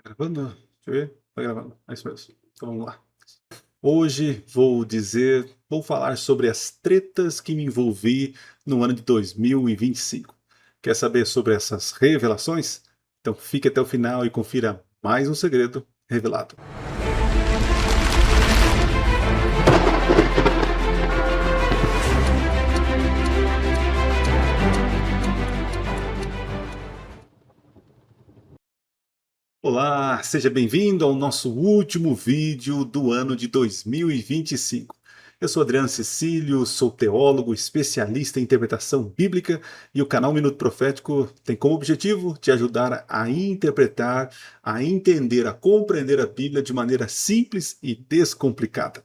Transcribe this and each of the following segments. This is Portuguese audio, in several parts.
Gravando? Deixa eu ver. Tá gravando. É isso mesmo. Então vamos lá. Hoje vou falar sobre as tretas que me envolvi no ano de 2025. Quer saber sobre essas revelações? Então fique até o final e confira mais um segredo revelado. Olá, seja bem-vindo ao nosso último vídeo do ano de 2025. Eu sou Adriano Cecílio, sou teólogo, especialista em interpretação bíblica e o canal Minuto Profético tem como objetivo te ajudar a interpretar, a entender, a compreender a Bíblia de maneira simples e descomplicada.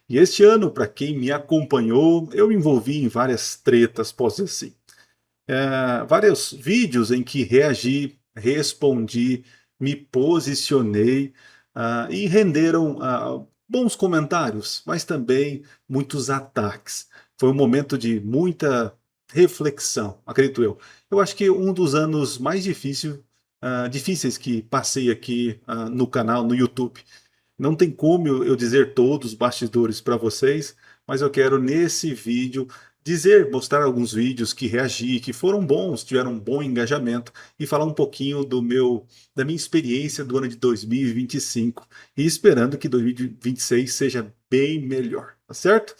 E este ano, para quem me acompanhou, eu me envolvi em várias tretas, posso dizer assim. Vários vídeos em que reagi, respondi, me posicionei e renderam bons comentários, mas também muitos ataques. Foi um momento de muita reflexão, acredito eu. Eu acho que um dos anos mais difíceis que passei aqui no canal, no YouTube. Não tem como eu dizer todos os bastidores para vocês, mas eu quero nesse vídeo mostrar alguns vídeos que reagi, que foram bons, tiveram um bom engajamento e falar um pouquinho da minha experiência do ano de 2025 e esperando que 2026 seja bem melhor, tá certo?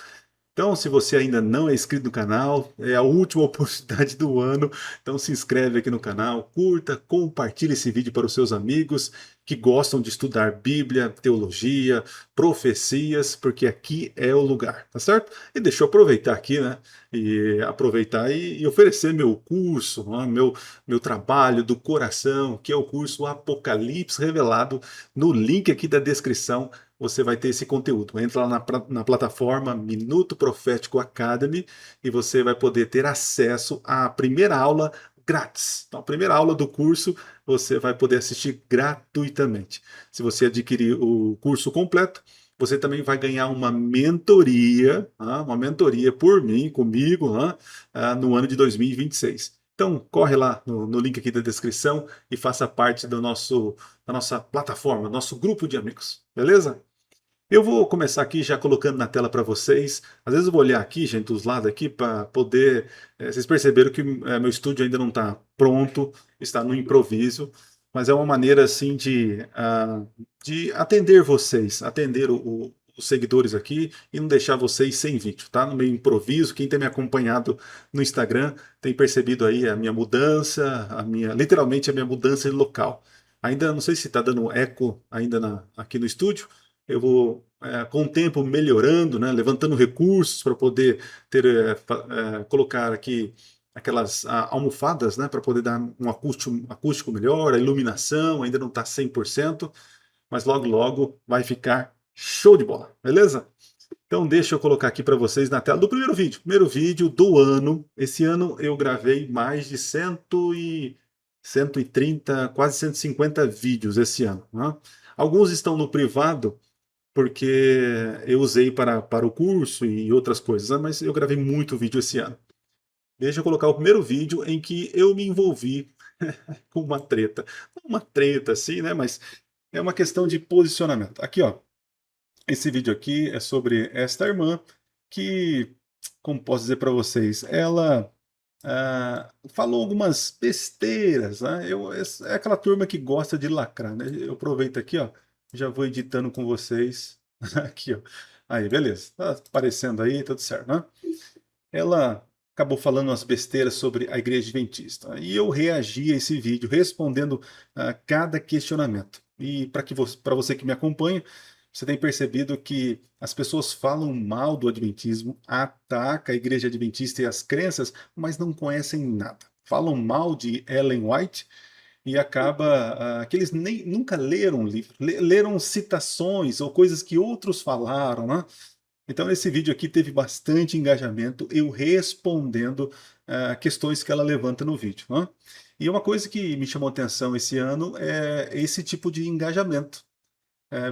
Então, se você ainda não é inscrito no canal, é a última oportunidade do ano. Então, se inscreve aqui no canal, curta, compartilhe esse vídeo para os seus amigos que gostam de estudar Bíblia, teologia, profecias, porque aqui é o lugar, tá certo? E deixa eu aproveitar aqui, né? E oferecer meu curso, né, meu trabalho do coração, que é o curso Apocalipse Revelado, no link aqui da descrição você vai ter esse conteúdo. Entra lá na plataforma Minuto Profético Academy e você vai poder ter acesso à primeira aula grátis. Então, a primeira aula do curso você vai poder assistir gratuitamente. Se você adquirir o curso completo, você também vai ganhar uma mentoria por mim, comigo, no ano de 2026. Então, corre lá no link aqui da descrição e faça parte da nossa plataforma, nosso grupo de amigos, beleza? Eu vou começar aqui já colocando na tela para vocês. Às vezes eu vou olhar aqui, gente, dos lados aqui, para poder. Vocês perceberam que meu estúdio ainda não está pronto, está no improviso, mas é uma maneira assim de atender vocês, atender os seguidores aqui e não deixar vocês sem vídeo, tá? No meio improviso. Quem tem me acompanhado no Instagram tem percebido aí a minha mudança, literalmente a minha mudança de local. Ainda não sei se está dando eco ainda aqui no estúdio. Eu vou, com o tempo, melhorando, né, levantando recursos para poder colocar aqui aquelas almofadas, né, para poder dar um acústico melhor, a iluminação ainda não está 100%, mas logo logo vai ficar show de bola, beleza? Então deixa eu colocar aqui para vocês na tela do primeiro vídeo do ano. Esse ano eu gravei mais de 130, quase 150 vídeos esse ano, né? Alguns estão no privado, porque eu usei para o curso e outras coisas, né? Mas eu gravei muito vídeo esse ano. Deixa eu colocar o primeiro vídeo em que eu me envolvi com uma treta. Não uma treta assim, né? Mas é uma questão de posicionamento. Aqui, ó. Esse vídeo aqui é sobre esta irmã que, como posso dizer para vocês, ela falou algumas besteiras, né? É aquela turma que gosta de lacrar, né? Eu aproveito aqui, ó, já vou editando com vocês. Aqui, ó. Aí, beleza. Tá aparecendo aí, tudo certo, né? Ela acabou falando umas besteiras sobre a Igreja Adventista. E eu reagi a esse vídeo respondendo a cada questionamento. E para você que me acompanha, você tem percebido que as pessoas falam mal do Adventismo, atacam a Igreja Adventista e as crenças, mas não conhecem nada. Falam mal de Ellen White e acaba que eles nem, nunca leram o livro, leram citações ou coisas que outros falaram, né? Então, nesse vídeo aqui teve bastante engajamento, eu respondendo questões que ela levanta no vídeo, né? E uma coisa que me chamou atenção esse ano é esse tipo de engajamento.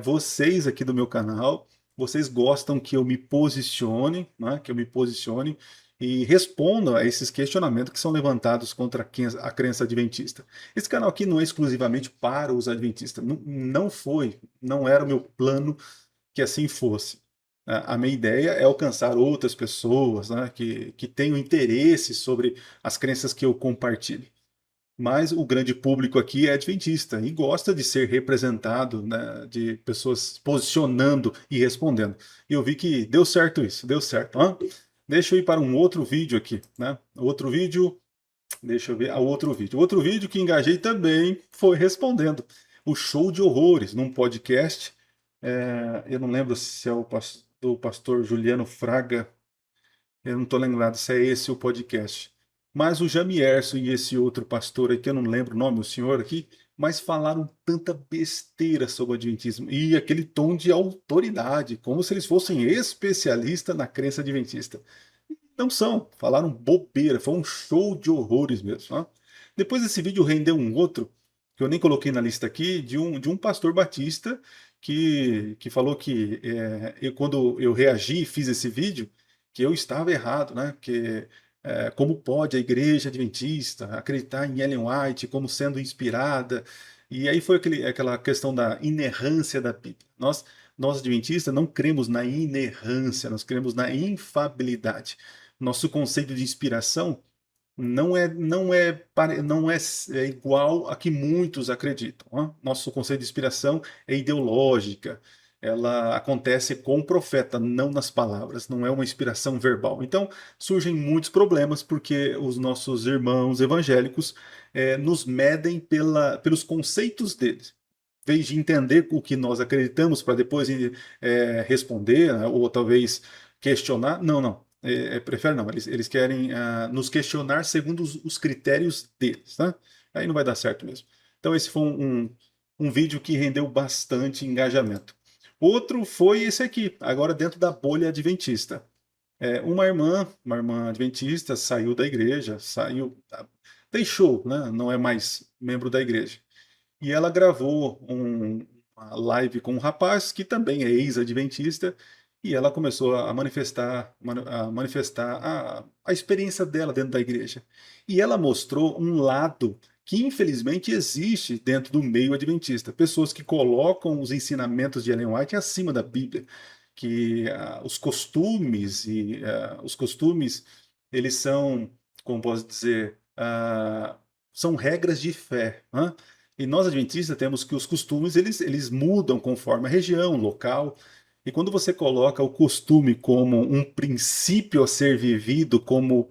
Vocês aqui do meu canal, vocês gostam que eu me posicione, né? Que eu me posicione. e respondam a esses questionamentos que são levantados contra a crença adventista. Esse canal aqui não é exclusivamente para os adventistas, não foi, não era o meu plano que assim fosse. A minha ideia é alcançar outras pessoas, né, que tenham interesse sobre as crenças que eu compartilho. Mas o grande público aqui é adventista e gosta de ser representado, né, de pessoas posicionando e respondendo. E eu vi que deu certo isso, deu certo. Deixa eu ir para um outro vídeo aqui, né? Outro vídeo, deixa eu ver, outro vídeo. Outro vídeo que engajei também foi respondendo. O show de horrores, num podcast. Eu não lembro se é do pastor Juliano Fraga, eu não estou lembrado se é esse o podcast. Mas o Jamierson e esse outro pastor aqui, eu não lembro o nome, o senhor aqui, mas falaram tanta besteira sobre o adventismo. E aquele tom de autoridade, como se eles fossem especialistas na crença adventista. Não são, falaram bobeira, foi um show de horrores mesmo. Depois desse vídeo rendeu um outro, que eu nem coloquei na lista aqui, de um pastor batista que falou que quando eu reagi e fiz esse vídeo, que eu estava errado, né? Que como pode a igreja adventista acreditar em Ellen White como sendo inspirada? E aí foi aquela questão da inerrância da Bíblia. Nós adventistas não cremos na inerrância, nós cremos na infabilidade. Nosso conceito de inspiração não é igual a que muitos acreditam. Nosso conceito de inspiração é ideológica. Ela acontece com o profeta, não nas palavras, não é uma inspiração verbal. Então, surgem muitos problemas porque os nossos irmãos evangélicos nos medem pelos conceitos deles. Em vez de entender o que nós acreditamos para depois responder, né, ou talvez questionar, não. Prefere não, eles querem nos questionar segundo os critérios deles, tá? Aí não vai dar certo mesmo. Então esse foi um vídeo que rendeu bastante engajamento. Outro foi esse aqui, agora dentro da bolha adventista. Uma irmã adventista saiu da igreja, deixou, né? Não é mais membro da igreja. E ela gravou uma live com um rapaz que também é ex-adventista, e ela começou a manifestar a experiência dela dentro da igreja. E ela mostrou um lado que infelizmente existe dentro do meio adventista. Pessoas que colocam os ensinamentos de Ellen White acima da Bíblia. Que os costumes, eles são, como posso dizer, são regras de fé. E nós adventistas temos que os costumes eles mudam conforme a região, o local. E quando você coloca o costume como um princípio a ser vivido, como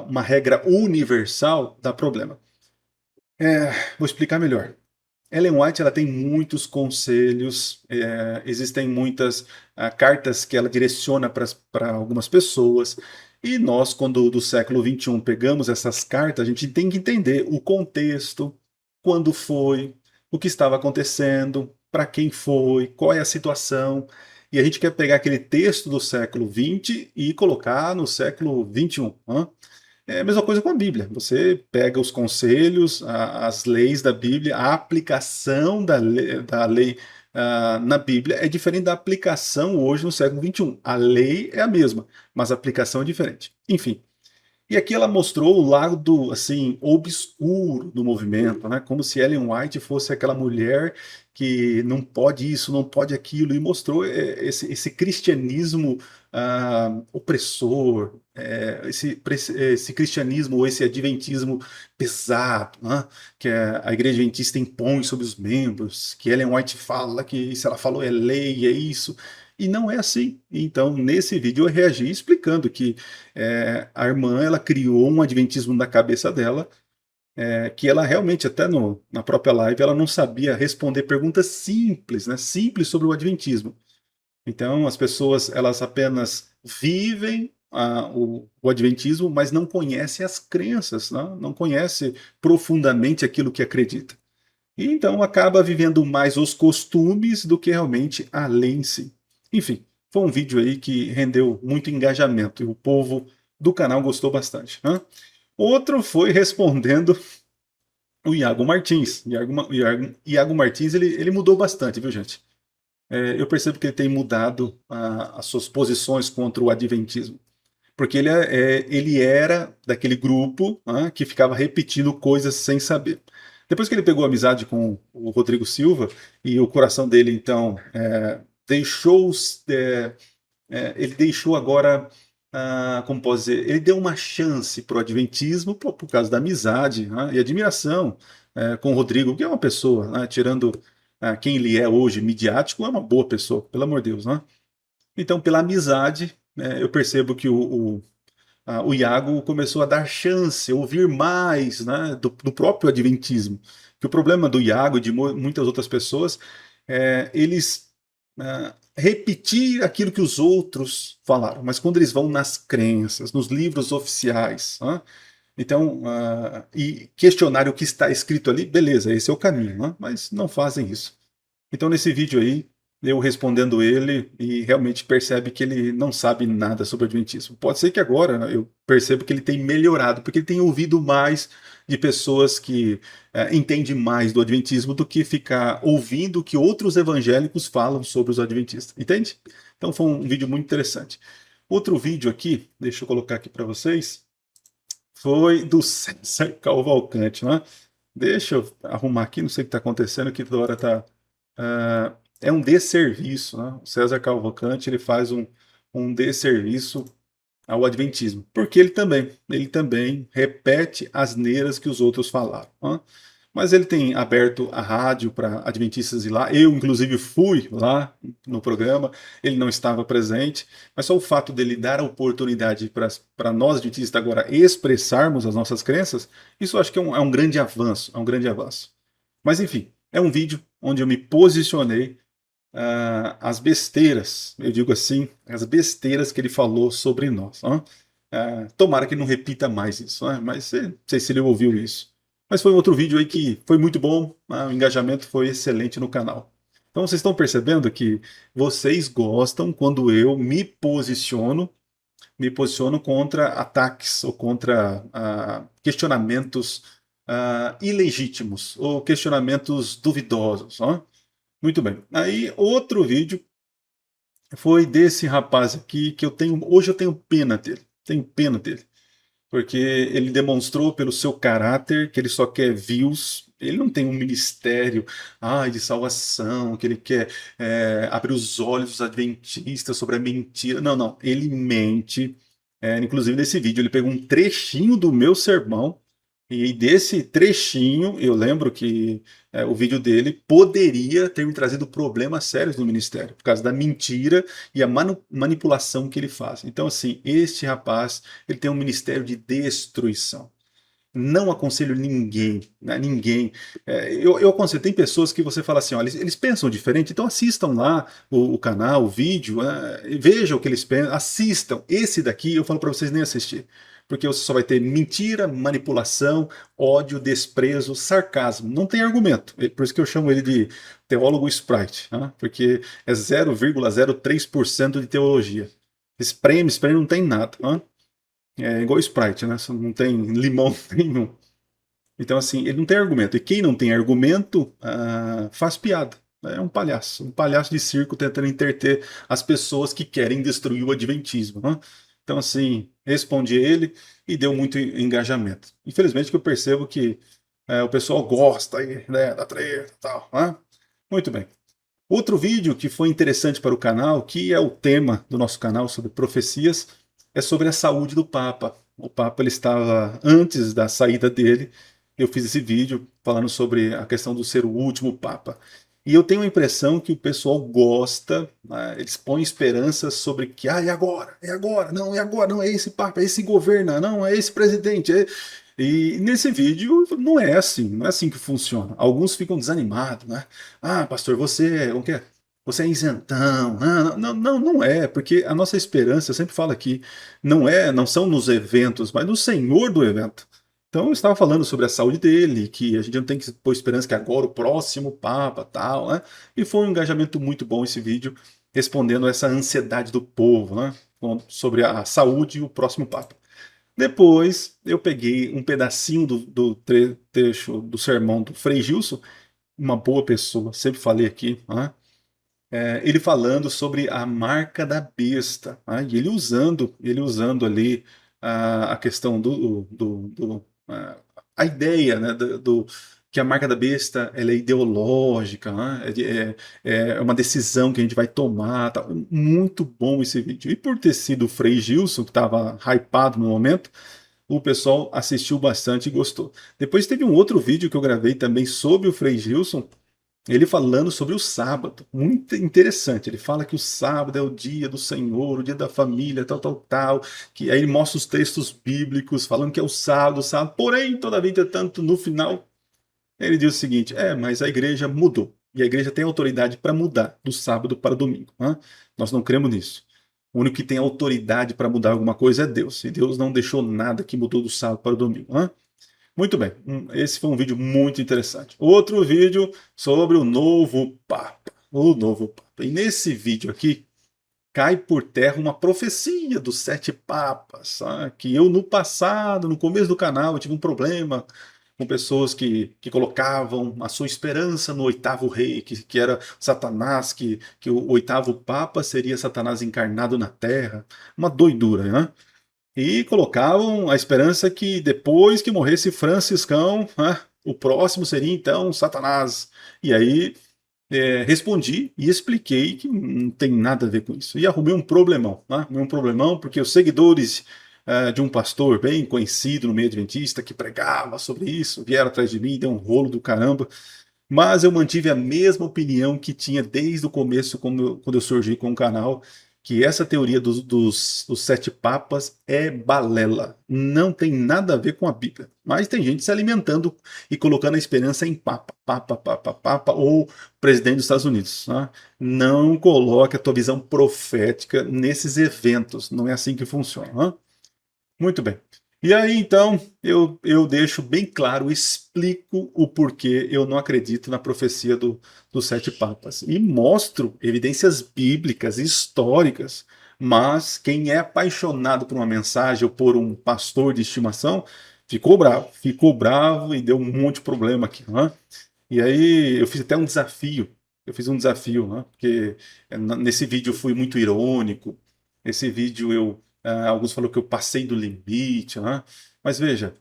uma regra universal, dá problema. Vou explicar melhor. Ellen White ela tem muitos conselhos, existem muitas cartas que ela direciona para algumas pessoas. E nós, quando do século XXI pegamos essas cartas, a gente tem que entender o contexto, quando foi, o que estava acontecendo, para quem foi, qual é a situação. E a gente quer pegar aquele texto do século XX e colocar no século XXI. É a mesma coisa com a Bíblia. Você pega os conselhos, as leis da Bíblia, a aplicação da lei na Bíblia é diferente da aplicação hoje no século XXI. A lei é a mesma, mas a aplicação é diferente. Enfim. E aqui ela mostrou o lado assim obscuro do movimento, né? Como se Ellen White fosse aquela mulher que não pode isso, não pode aquilo, e mostrou esse cristianismo opressor, esse cristianismo ou esse adventismo pesado, né? Que a igreja adventista impõe sobre os membros, que Ellen White fala que se ela falou é lei, é isso. E não é assim. Então, nesse vídeo eu reagi explicando que a irmã ela criou um adventismo na cabeça dela, que ela realmente, até na própria live, ela não sabia responder perguntas simples, né? Simples sobre o adventismo. Então, as pessoas elas apenas vivem o adventismo, mas não conhecem as crenças, né? Não conhecem profundamente aquilo que acredita. E então acaba vivendo mais os costumes do que realmente a lei em si. Enfim, foi um vídeo aí que rendeu muito engajamento e o povo do canal gostou bastante. Outro foi respondendo o Iago Martins. Iago Martins ele mudou bastante, viu, gente? Eu percebo que ele tem mudado as suas posições contra o adventismo. porque ele era daquele grupo, né, que ficava repetindo coisas sem saber. Depois que ele pegou amizade com o Rodrigo Silva e o coração dele, então, deixou, ele deixou agora, como posso dizer, ele deu uma chance para o Adventismo por causa da amizade, né, e admiração com o Rodrigo, que é uma pessoa, né, tirando quem ele é hoje, midiático, é uma boa pessoa, pelo amor de Deus, né? Então, pela amizade, eu percebo que o Iago começou a dar chance, a ouvir mais, né, do próprio Adventismo. Que o problema do Iago e de muitas outras pessoas é eles repetir aquilo que os outros falaram, mas quando eles vão nas crenças, nos livros oficiais, né, então, e questionar o que está escrito ali, beleza, esse é o caminho, né, mas não fazem isso. Então, nesse vídeo aí, eu respondendo ele e realmente percebe que ele não sabe nada sobre o Adventismo. Pode ser que agora, né, eu percebo que ele tem melhorado, porque ele tem ouvido mais de pessoas que entendem mais do Adventismo do que ficar ouvindo o que outros evangélicos falam sobre os Adventistas. Entende? Então foi um vídeo muito interessante. Outro vídeo aqui, deixa eu colocar aqui para vocês, foi do César Cavalcante, né? Deixa eu arrumar aqui, não sei o que está acontecendo, que toda hora está é um desserviço, né? O César Cavalcante ele faz um desserviço ao Adventismo, porque ele também repete asneiras que os outros falaram, né? Mas ele tem aberto a rádio para adventistas ir lá. Eu, inclusive, fui lá no programa. Ele não estava presente, mas só o fato dele dar a oportunidade para nós adventistas agora expressarmos as nossas crenças, isso eu acho que é um grande avanço, é um grande avanço. Mas enfim, é um vídeo onde eu me posicionei as besteiras, eu digo assim, as besteiras que ele falou sobre nós. Tomara que ele não repita mais isso, mas não sei se ele ouviu isso. Mas foi um outro vídeo aí que foi muito bom, o engajamento foi excelente no canal. Então vocês estão percebendo que vocês gostam quando eu me posiciono contra ataques ou contra questionamentos ilegítimos ou questionamentos duvidosos. Muito bem. Aí outro vídeo foi desse rapaz aqui que hoje eu tenho pena dele. Tenho pena dele. Porque ele demonstrou pelo seu caráter que ele só quer views. Ele não tem um ministério de salvação, que ele quer abrir os olhos dos adventistas sobre a mentira. Não, não. Ele mente. Inclusive, nesse vídeo, ele pegou um trechinho do meu sermão. E desse trechinho, eu lembro que o vídeo dele poderia ter me trazido problemas sérios no ministério, por causa da mentira e a manipulação que ele faz. Então, assim, este rapaz, ele tem um ministério de destruição. Não aconselho ninguém, né, ninguém. Eu aconselho, tem pessoas que você fala assim, olha, eles pensam diferente, então assistam lá o canal, o vídeo, vejam o que eles pensam, assistam. Esse daqui eu falo para vocês nem assistir, porque você só vai ter mentira, manipulação, ódio, desprezo, sarcasmo. Não tem argumento. Por isso que eu chamo ele de teólogo Sprite, né, porque é 0,03% de teologia. Espreme, não tem nada. Né? É igual Sprite, né? Não tem limão nenhum. Então, assim, ele não tem argumento. E quem não tem argumento faz piada. É um palhaço de circo tentando entreter as pessoas que querem destruir o adventismo. Né? Então, assim, respondi ele e deu muito engajamento. Infelizmente, que eu percebo que o pessoal gosta aí, né, da treta e tal. Né? Muito bem. Outro vídeo que foi interessante para o canal, que é o tema do nosso canal sobre profecias, é sobre a saúde do Papa. O Papa ele estava, antes da saída dele, eu fiz esse vídeo falando sobre a questão do ser o último Papa. E eu tenho a impressão que o pessoal gosta, né, eles põem esperanças sobre que, é agora, não, é agora, não, é esse Papa, é esse governo, não, é esse presidente. E nesse vídeo não é assim que funciona. Alguns ficam desanimados, né? Pastor, o que é? Você é isentão. Não é, porque a nossa esperança, eu sempre falo aqui, não são nos eventos, mas no Senhor do evento. Então eu estava falando sobre a saúde dele, que a gente não tem que pôr esperança que agora o próximo Papa, tal, né? E foi um engajamento muito bom esse vídeo, respondendo essa ansiedade do povo, né? Sobre a saúde e o próximo Papa. Depois eu peguei um pedacinho do trecho do sermão do Frei Gilson, uma boa pessoa, sempre falei aqui, né? ele falando sobre a marca da besta, né? E ele usando ali a questão a ideia, né, que a marca da besta ela é ideológica, né? É uma decisão que a gente vai tomar. Tá? Muito bom esse vídeo. E por ter sido o Frei Gilson, que estava hypado no momento, o pessoal assistiu bastante e gostou. Depois teve um outro vídeo que eu gravei também sobre o Frei Gilson, ele falando sobre o sábado. Muito interessante. Ele fala que o sábado é o dia do Senhor, o dia da família, tal, tal, tal. Que aí ele mostra os textos bíblicos falando que é o sábado, sábado. Porém, todavia, entretanto, no final, ele diz o seguinte: mas a igreja mudou. E a igreja tem autoridade para mudar do sábado para domingo. Né? Nós não cremos nisso. O único que tem autoridade para mudar alguma coisa é Deus. E Deus não deixou nada que mudou do sábado para o domingo. Né? Muito bem, esse foi um vídeo muito interessante. Outro vídeo sobre o novo Papa. O novo Papa. E nesse vídeo aqui, cai por terra uma profecia dos 7 papas. Que eu, no passado, no começo do canal, eu tive um problema com pessoas que colocavam a sua esperança no 8º rei, que era Satanás, que o 8º Papa seria Satanás encarnado na Terra. Uma doidura, né? E colocavam a esperança que depois que morresse Franciscão, né, o próximo seria então Satanás. E aí respondi e expliquei que não tem nada a ver com isso. E arrumei um problemão, né? Um problemão porque os seguidores de um pastor bem conhecido no meio adventista que pregava sobre isso vieram atrás de mim, deu um rolo do caramba. Mas eu mantive a mesma opinião que tinha desde o começo, quando eu surgi com o canal, que essa teoria dos 7 papas é balela. Não tem nada a ver com a Bíblia. Mas tem gente se alimentando e colocando a esperança em papa ou presidente dos Estados Unidos. Né? Não coloque a tua visão profética nesses eventos. Não é assim que funciona. Né? Muito bem. E aí, então, eu deixo bem claro, explico o porquê eu não acredito na profecia dos 7 papas. E mostro evidências bíblicas, históricas, mas quem é apaixonado por uma mensagem ou por um pastor de estimação, ficou bravo e deu um monte de problema aqui. Né? E aí eu fiz até um desafio, né? Porque nesse vídeo eu fui muito irônico, esse vídeo alguns falaram que eu passei do limite, né? Mas veja,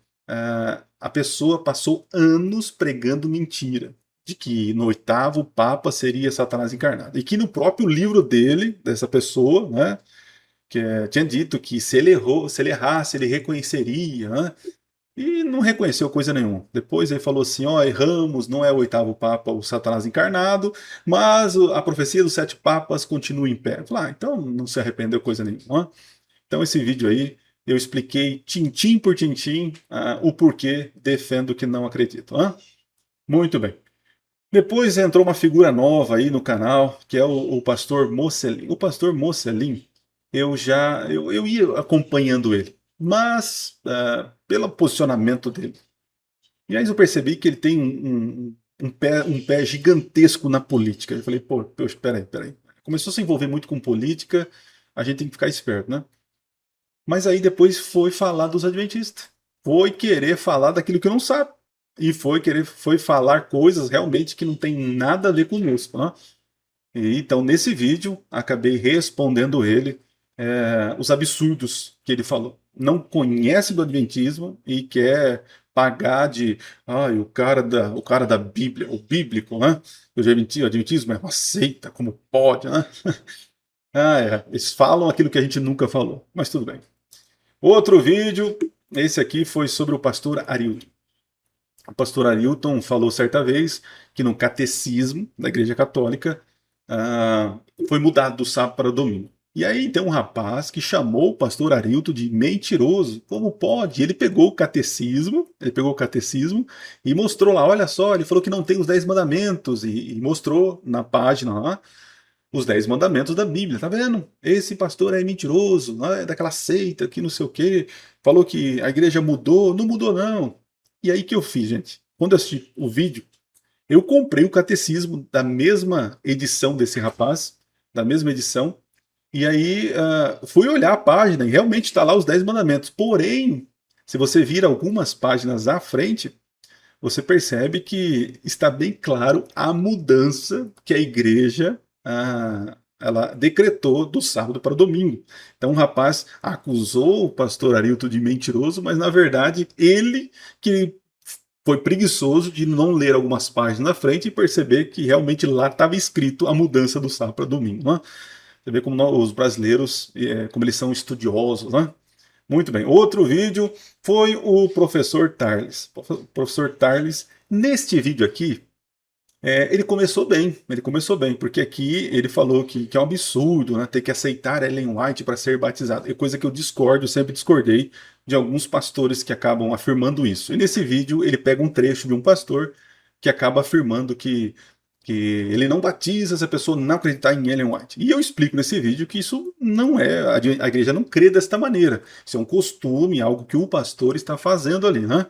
a pessoa passou anos pregando mentira, de que no 8º Papa seria Satanás encarnado, e que no próprio livro dele, dessa pessoa, né, tinha dito que se ele errasse, ele reconheceria, né? E não reconheceu coisa nenhuma. Depois ele falou assim: ó, erramos, não é o 8º Papa o Satanás encarnado, mas a profecia dos 7 papas continua em pé. Eu falei, então não se arrependeu coisa nenhuma. Então esse vídeo aí eu expliquei tintim por tintim o porquê defendo que não acredito. Muito bem. Depois entrou uma figura nova aí no canal, que é o pastor Mocelin. O pastor Mocelin, eu ia acompanhando ele, mas pelo posicionamento dele. E aí eu percebi que ele tem um pé gigantesco na política. Eu falei, pô, peraí. Começou a se envolver muito com política, a gente tem que ficar esperto, né? Mas aí depois foi falar dos adventistas. Foi querer falar daquilo que não sabe. E foi falar coisas realmente que não tem nada a ver conosco, né? E, então, nesse vídeo, acabei respondendo ele os absurdos que ele falou. Não conhece do Adventismo e quer pagar de o cara da Bíblia, o bíblico, né? O Adventismo é uma seita, como pode, né? Eles falam aquilo que a gente nunca falou, mas tudo bem. Outro vídeo, esse aqui foi sobre o pastor Arilton. O pastor Arilton falou certa vez que no catecismo da Igreja Católica foi mudado do sábado para o domingo. E aí tem um rapaz que chamou o pastor Arilton de mentiroso. Como pode? Ele pegou o catecismo e mostrou lá, olha só, ele falou que não tem os 10 mandamentos e mostrou na página lá os 10 mandamentos da Bíblia, tá vendo? Esse pastor é mentiroso, é daquela seita que não sei o quê, falou que a igreja mudou, não mudou não. E aí que eu fiz, gente? Quando eu assisti o vídeo, eu comprei o catecismo da mesma edição desse rapaz, da mesma edição, e aí fui olhar a página e realmente está lá os 10 mandamentos. Porém, se você vir algumas páginas à frente, você percebe que está bem claro a mudança que a igreja ela decretou do sábado para o domingo. Então o rapaz acusou o pastor Arilton de mentiroso, mas na verdade ele que foi preguiçoso de não ler algumas páginas na frente e perceber que realmente lá estava escrito a mudança do sábado para domingo. Né? Você vê como os brasileiros, como eles são estudiosos. Né? Muito bem. Outro vídeo foi o professor Tarles. O professor Tarles, neste vídeo aqui, ele começou bem, porque aqui ele falou que é um absurdo, né, ter que aceitar Ellen White para ser batizado. É coisa que eu discordo, sempre discordei de alguns pastores que acabam afirmando isso. E nesse vídeo ele pega um trecho de um pastor que acaba afirmando que ele não batiza se a pessoa não acreditar em Ellen White. E eu explico nesse vídeo que isso não é, a igreja não crê desta maneira. Isso é um costume, algo que o pastor está fazendo ali, né?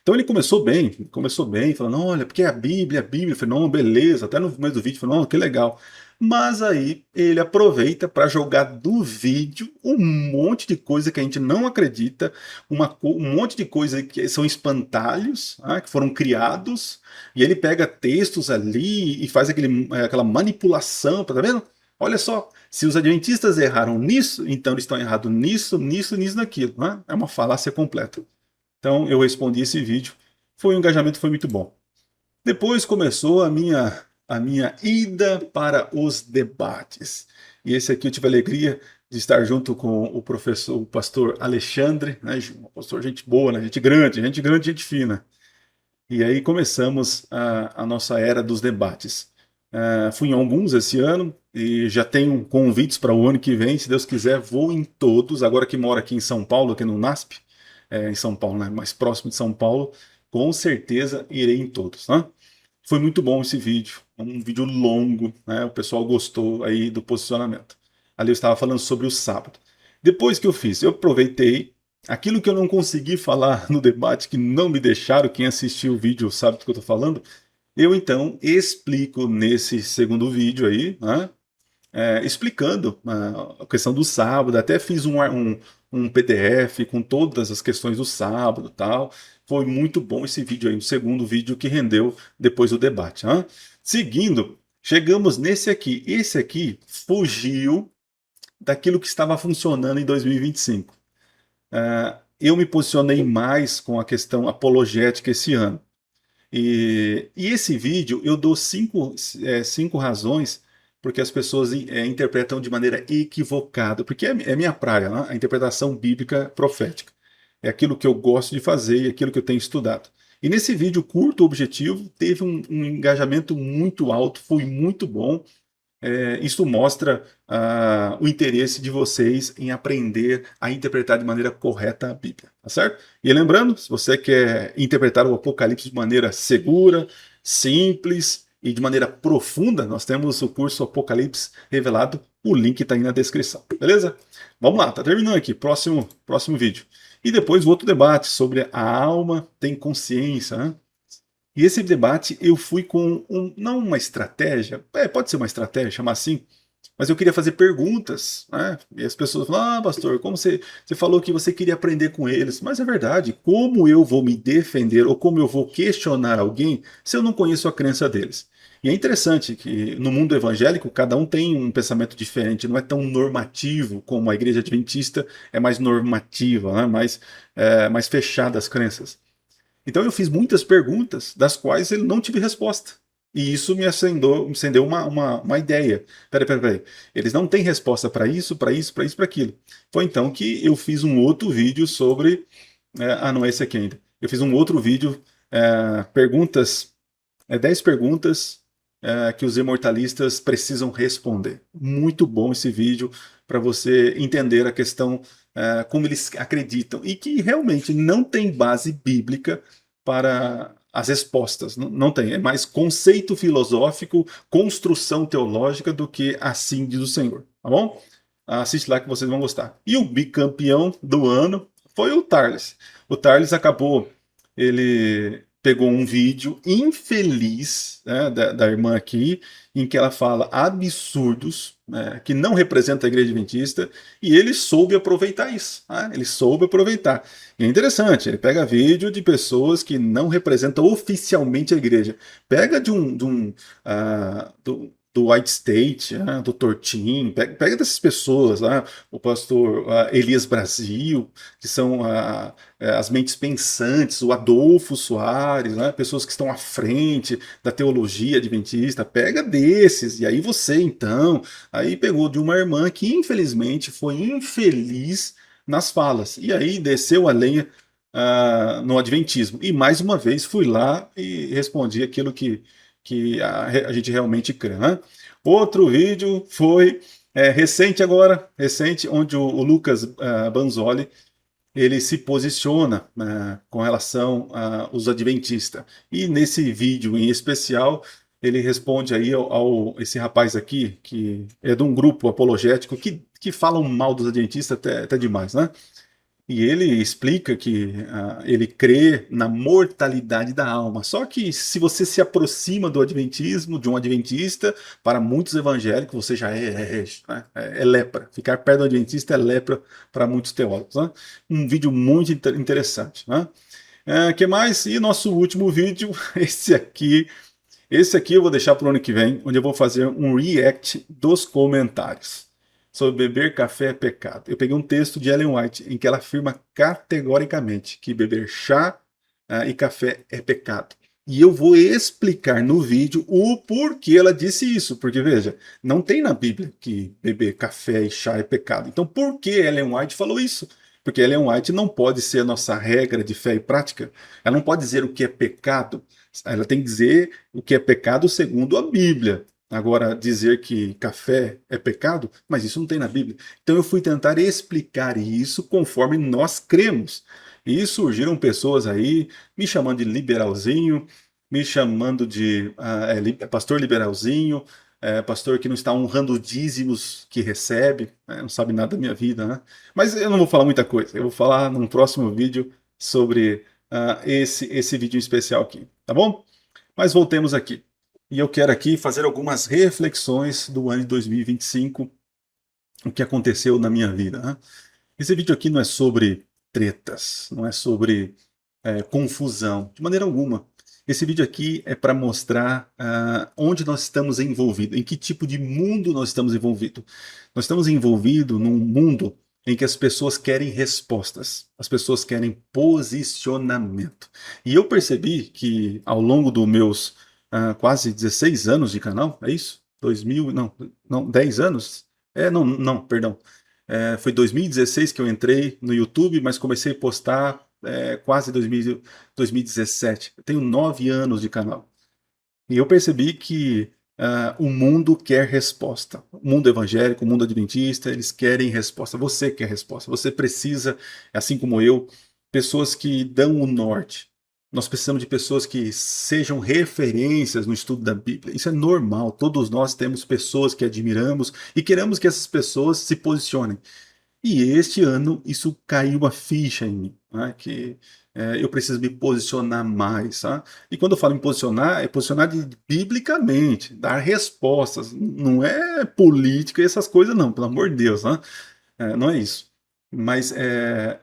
Então ele começou bem, falando, olha, porque é a Bíblia, a Bíblia. Eu falei, não, beleza, até no começo do vídeo, falou, não, que legal. Mas aí ele aproveita para jogar do vídeo um monte de coisa que a gente não acredita, um monte de coisa que são espantalhos, que foram criados, e ele pega textos ali e faz aquela manipulação, tá vendo? Olha só, se os adventistas erraram nisso, então eles estão errados nisso, nisso, nisso, naquilo. Né? É uma falácia completa. Então eu respondi esse vídeo. O engajamento foi muito bom. Depois começou a minha ida para os debates. E esse aqui eu tive a alegria de estar junto com o professor, o pastor Alexandre, né, um pastor gente boa, né, gente grande, gente fina. E aí começamos a nossa era dos debates. Fui em alguns esse ano e já tenho convites para o ano que vem. Se Deus quiser, vou em todos. Agora que moro aqui em São Paulo, aqui no NASP, em São Paulo, né, mais próximo de São Paulo, com certeza irei em todos. Né? Foi muito bom esse vídeo, um vídeo longo, né? O pessoal gostou aí do posicionamento. Ali eu estava falando sobre o sábado. Depois que eu fiz, eu aproveitei aquilo que eu não consegui falar no debate, que não me deixaram, quem assistiu o vídeo sabe do que eu estou falando, eu então explico nesse segundo vídeo aí, né? Explicando a questão do sábado, até fiz um PDF com todas as questões do sábado e tal. Foi muito bom esse vídeo aí, o segundo vídeo que rendeu depois do debate. Né? Seguindo, chegamos nesse aqui. Esse aqui fugiu daquilo que estava funcionando em 2025. Eu me posicionei mais com a questão apologética esse ano. E esse vídeo eu dou cinco razões porque as pessoas interpretam de maneira equivocada, porque é minha praia, né? A interpretação bíblica profética. É aquilo que eu gosto de fazer e aquilo que eu tenho estudado. E nesse vídeo curto, objetivo, teve um engajamento muito alto, foi muito bom. Isso mostra o interesse de vocês em aprender a interpretar de maneira correta a Bíblia, tá certo? E lembrando, se você quer interpretar o Apocalipse de maneira segura, simples e de maneira profunda, nós temos o curso Apocalipse Revelado, o link está aí na descrição, beleza? Vamos lá, tá terminando aqui, próximo vídeo. E depois o outro debate sobre a alma tem consciência, né? E esse debate eu fui com não uma estratégia, pode ser uma estratégia, chamar assim, mas eu queria fazer perguntas, né? E as pessoas falam, pastor, como você falou que você queria aprender com eles, mas é verdade, como eu vou me defender ou como eu vou questionar alguém se eu não conheço a crença deles? E é interessante que no mundo evangélico cada um tem um pensamento diferente, não é tão normativo como a igreja adventista é mais normativa, né? Mais fechada as crenças. Então eu fiz muitas perguntas, das quais ele não tive resposta. E isso me acendeu uma ideia. Peraí. Eles não têm resposta para isso, para isso, para isso, para aquilo. Foi então que eu fiz um outro vídeo sobre... não é esse aqui ainda. Eu fiz um outro vídeo, 10 perguntas que os imortalistas precisam responder. Muito bom esse vídeo para você entender a questão como eles acreditam e que realmente não tem base bíblica para as respostas. Não tem. É mais conceito filosófico, construção teológica do que assim diz o Senhor. Tá bom? Assiste lá que vocês vão gostar. E o bicampeão do ano foi o Tarles. O Tarles acabou... Ele pegou um vídeo infeliz, né, da irmã aqui, em que ela fala absurdos, né, que não representa a igreja adventista, e ele soube aproveitar isso. Né? Ele soube aproveitar. E é interessante, ele pega vídeo de pessoas que não representam oficialmente a igreja. Pega do White State, do Tortin, pega dessas pessoas, o pastor Elias Brasil, que são as mentes pensantes, o Adolfo Soares, pessoas que estão à frente da teologia adventista, pega desses, e aí você então, aí pegou de uma irmã que infelizmente foi infeliz nas falas, e aí desceu a lenha no Adventismo, e mais uma vez fui lá e respondi aquilo que a gente realmente crê. Outro vídeo foi recente agora, recente, onde o Lucas Banzoli ele se posiciona com relação aos adventistas. E nesse vídeo em especial, ele responde aí esse rapaz aqui, que é de um grupo apologético que falam mal dos adventistas até demais, né? E ele explica que ele crê na mortalidade da alma. Só que se você se aproxima do adventismo, de um adventista, para muitos evangélicos você já é herege, né? É lepra. Ficar perto do adventista é lepra para muitos teólogos. Né? Um vídeo muito interessante. Né? Que mais? E nosso último vídeo, esse aqui. Esse aqui eu vou deixar para o ano que vem, onde eu vou fazer um react dos comentários sobre beber café é pecado. Eu peguei um texto de Ellen White em que ela afirma categoricamente que beber chá e café é pecado. E eu vou explicar no vídeo o porquê ela disse isso. Porque, veja, não tem na Bíblia que beber café e chá é pecado. Então, por que Ellen White falou isso? Porque Ellen White não pode ser a nossa regra de fé e prática. Ela não pode dizer o que é pecado. Ela tem que dizer o que é pecado segundo a Bíblia. Agora, dizer que café é pecado, mas isso não tem na Bíblia. Então eu fui tentar explicar isso conforme nós cremos. E surgiram pessoas aí me chamando de liberalzinho, me chamando de pastor liberalzinho, pastor que não está honrando dízimos que recebe, não sabe nada da minha vida, né? Mas eu não vou falar muita coisa, eu vou falar num próximo vídeo sobre esse vídeo especial aqui, tá bom? Mas voltemos aqui. E eu quero aqui fazer algumas reflexões do ano de 2025, o que aconteceu na minha vida. Né? Esse vídeo aqui não é sobre tretas, não é sobre confusão, de maneira alguma. Esse vídeo aqui é para mostrar onde nós estamos envolvidos, em que tipo de mundo nós estamos envolvidos. Nós estamos envolvidos num mundo em que as pessoas querem respostas, as pessoas querem posicionamento. E eu percebi que ao longo dos meus quase 16 anos de canal, é isso? 2000, não, 10 anos? Perdão. Foi 2016 que eu entrei no YouTube, mas comecei a postar quase 2017. Eu tenho 9 anos de canal. E eu percebi que o mundo quer resposta. O mundo evangélico, o mundo adventista, eles querem resposta. Você quer resposta. Você precisa, assim como eu, pessoas que dão o norte. Nós precisamos de pessoas que sejam referências no estudo da Bíblia. Isso é normal. Todos nós temos pessoas que admiramos e queremos que essas pessoas se posicionem. E este ano isso caiu uma ficha em mim, né, que eu preciso me posicionar mais. Tá? E quando eu falo em posicionar, é posicionar biblicamente, dar respostas. Não é política e essas coisas, não, pelo amor de Deus. Né? Não é isso. Mas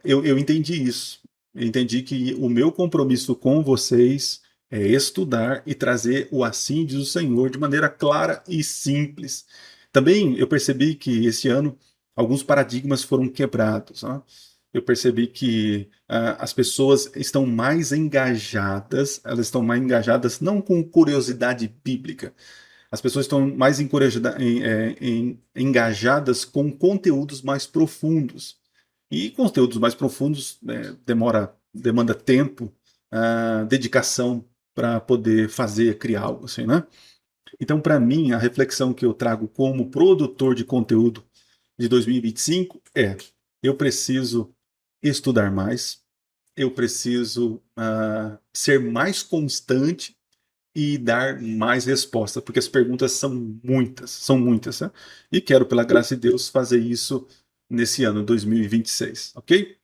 eu entendi isso. Eu entendi que o meu compromisso com vocês é estudar e trazer o assim diz o Senhor de maneira clara e simples. Também eu percebi que esse ano alguns paradigmas foram quebrados. Né? Eu percebi que as pessoas estão mais engajadas, elas estão mais engajadas não com curiosidade bíblica, as pessoas estão mais engajadas com conteúdos mais profundos. E conteúdos mais profundos demanda tempo, dedicação para poder fazer, criar algo assim, né? Então, para mim, a reflexão que eu trago como produtor de conteúdo de 2025 eu preciso estudar mais, eu preciso ser mais constante e dar mais resposta, porque as perguntas são muitas, né? E quero, pela graça de Deus, fazer isso nesse ano 2026, ok?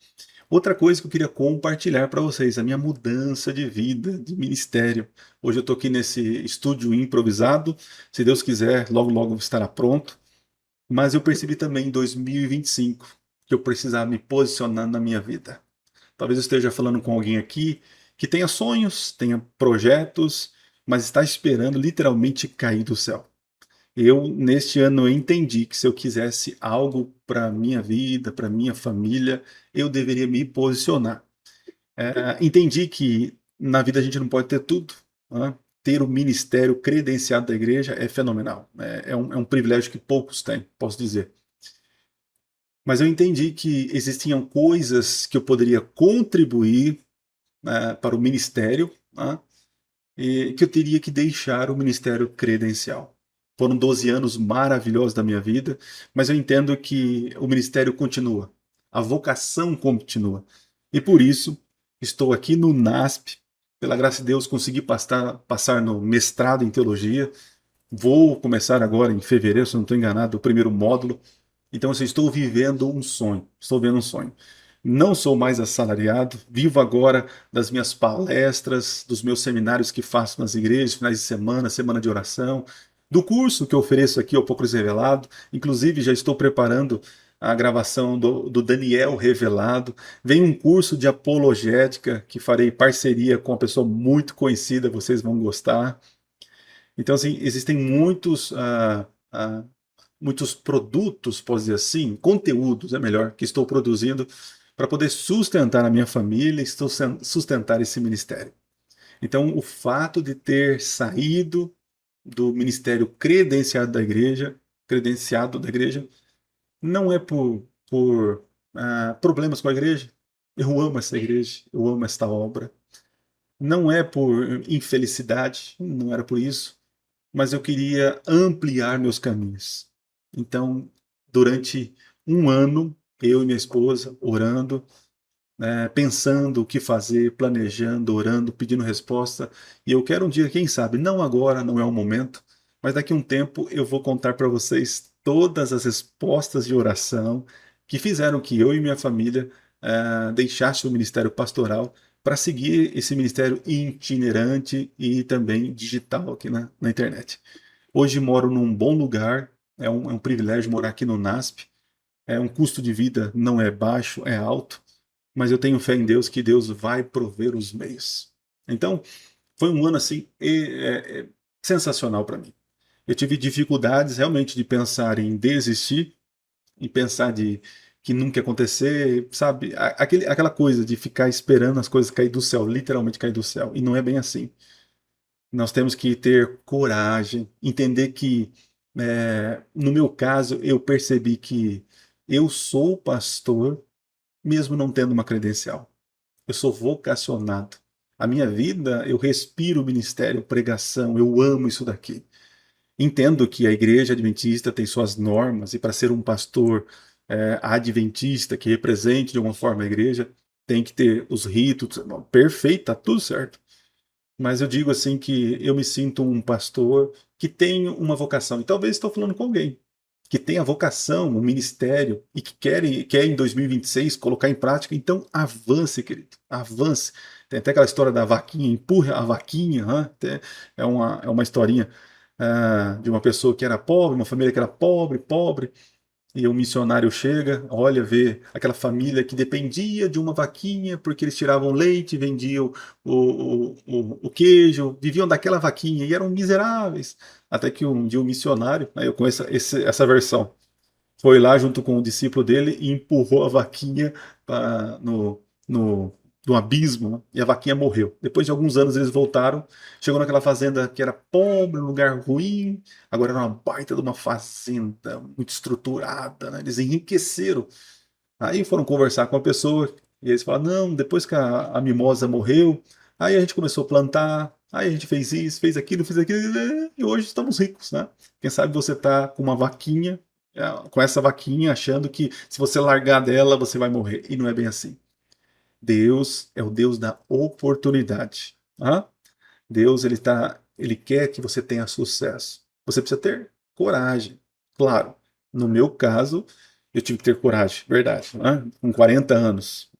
Outra coisa que eu queria compartilhar para vocês, a minha mudança de vida, de ministério. Hoje eu estou aqui nesse estúdio improvisado, se Deus quiser, logo logo estará pronto. Mas eu percebi também em 2025 que eu precisava me posicionar na minha vida. Talvez eu esteja falando com alguém aqui que tenha sonhos, tenha projetos, mas está esperando literalmente cair do céu. Eu, neste ano, eu entendi que se eu quisesse algo para minha vida, para minha família, eu deveria me posicionar. Entendi que na vida a gente não pode ter tudo, né? Ter o ministério credenciado da igreja é fenomenal. É um privilégio que poucos têm, posso dizer. Mas eu entendi que existiam coisas que eu poderia contribuir, para o ministério, né? E que eu teria que deixar o ministério credencial. Foram 12 anos maravilhosos da minha vida, mas eu entendo que o ministério continua, a vocação continua. E por isso, estou aqui no NASP, pela graça de Deus, consegui passar no mestrado em teologia. Vou começar agora em fevereiro, se não estou enganado, o primeiro módulo. Então, assim, estou vivendo um sonho. Estou vendo um sonho. Não sou mais assalariado, vivo agora das minhas palestras, dos meus seminários que faço nas igrejas, finais de semana, semana de oração, do curso que eu ofereço aqui ao Pouco Revelado. Inclusive, já estou preparando a gravação do Daniel Revelado. Vem um curso de apologética que farei parceria com uma pessoa muito conhecida, vocês vão gostar. Então, assim, existem muitos produtos, posso dizer assim, conteúdos, é melhor, que estou produzindo para poder sustentar a minha família e sustentar esse ministério. Então, o fato de ter saído do ministério credenciado da igreja, não é por problemas com a igreja. Eu amo essa igreja, eu amo esta obra. Não é por infelicidade, não era por isso, mas eu queria ampliar meus caminhos. Então, durante um ano, eu e minha esposa orando, né, pensando o que fazer, planejando, orando, pedindo resposta. E eu quero um dia, quem sabe, não agora, não é o momento, mas daqui a um tempo eu vou contar para vocês todas as respostas de oração que fizeram que eu e minha família deixasse o ministério pastoral para seguir esse ministério itinerante e também digital aqui na internet. Hoje moro num bom lugar, é um privilégio morar aqui no NASP. Um custo de vida não é baixo, é alto, mas eu tenho fé em Deus que Deus vai prover os meios. Então, foi um ano assim sensacional para mim. Eu tive dificuldades realmente de pensar em desistir, em pensar de que nunca ia acontecer, sabe? Aquela coisa de ficar esperando as coisas cair do céu, literalmente cair do céu. E não é bem assim. Nós temos que ter coragem, entender que, no meu caso, eu percebi que eu sou pastor, mesmo não tendo uma credencial. Eu sou vocacionado. A minha vida, eu respiro o ministério, pregação, eu amo isso daqui. Entendo que a igreja adventista tem suas normas, e para ser um pastor adventista que represente de alguma forma a igreja, tem que ter os ritos. Perfeito, tá tudo certo. Mas eu digo assim que eu me sinto um pastor que tem uma vocação. E talvez estou falando com alguém que tem a vocação, o ministério e que quer em 2026 colocar em prática. Então avance, querido, avance. Tem até aquela história da vaquinha, empurre a vaquinha. Né? É uma historinha de uma pessoa que era pobre, uma família que era pobre, pobre. E o missionário chega, olha, vê aquela família que dependia de uma vaquinha, porque eles tiravam leite, vendiam o queijo, viviam daquela vaquinha e eram miseráveis. Até que um dia o missionário, aí eu conheço essa versão, foi lá junto com o discípulo dele e empurrou a vaquinha no, no, no abismo, né? E a vaquinha morreu. Depois de alguns anos eles voltaram, chegou naquela fazenda que era pobre, um lugar ruim, agora era uma baita de uma fazenda muito estruturada, né? Eles enriqueceram. Aí foram conversar com a pessoa e eles falaram, não, depois que a mimosa morreu, aí a gente começou a plantar, aí a gente fez isso, fez aquilo, e hoje estamos ricos, né? Quem sabe você está com uma vaquinha, com essa vaquinha, achando que se você largar dela, você vai morrer. E não é bem assim. Deus é o Deus da oportunidade. Tá? Deus, ele quer que você tenha sucesso. Você precisa ter coragem. Claro, no meu caso, eu tive que ter coragem, verdade. Né? Com 40 anos,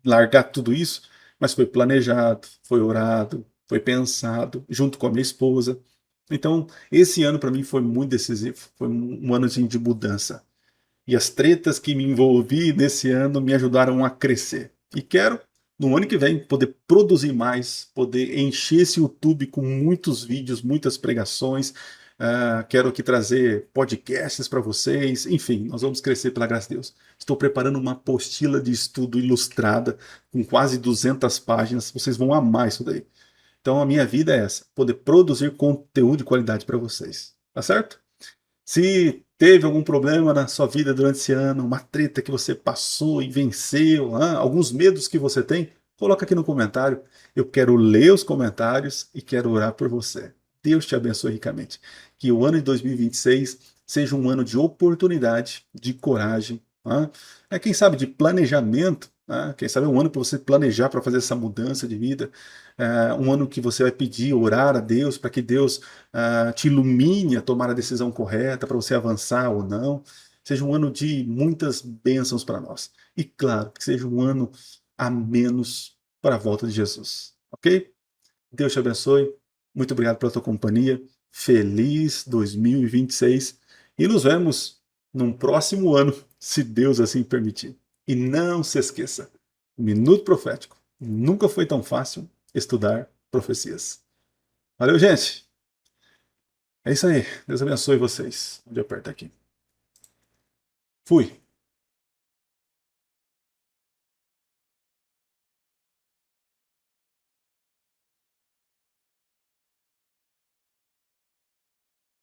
largar tudo isso, mas foi planejado, foi orado, foi pensado, junto com a minha esposa. Então, esse ano para mim foi muito decisivo, foi um ano assim, de mudança. E as tretas que me envolvi nesse ano me ajudaram a crescer. E quero, no ano que vem, poder produzir mais, poder encher esse YouTube com muitos vídeos, muitas pregações, quero aqui trazer podcasts para vocês, enfim, nós vamos crescer pela graça de Deus. Estou preparando uma apostila de estudo ilustrada com quase 200 páginas, vocês vão amar isso daí. Então a minha vida é essa, poder produzir conteúdo de qualidade para vocês, tá certo? Se teve algum problema na sua vida durante esse ano, uma treta que você passou e venceu, alguns medos que você tem, coloca aqui no comentário. Eu quero ler os comentários e quero orar por você. Deus te abençoe ricamente. Que o ano de 2026 seja um ano de oportunidade, de coragem, quem sabe de planejamento, quem sabe é um ano para você planejar para fazer essa mudança de vida, um ano que você vai pedir, orar a Deus para que Deus te ilumine a tomar a decisão correta para você avançar ou não. Seja um ano de muitas bênçãos para nós. E claro, que seja um ano a menos para a volta de Jesus. Ok? Deus te abençoe. Muito obrigado pela tua companhia. Feliz 2026. E nos vemos num próximo ano, se Deus assim permitir. E não se esqueça, Minuto Profético. Nunca foi tão fácil estudar profecias. Valeu, gente! É isso aí. Deus abençoe vocês. Onde aperta aqui. Fui.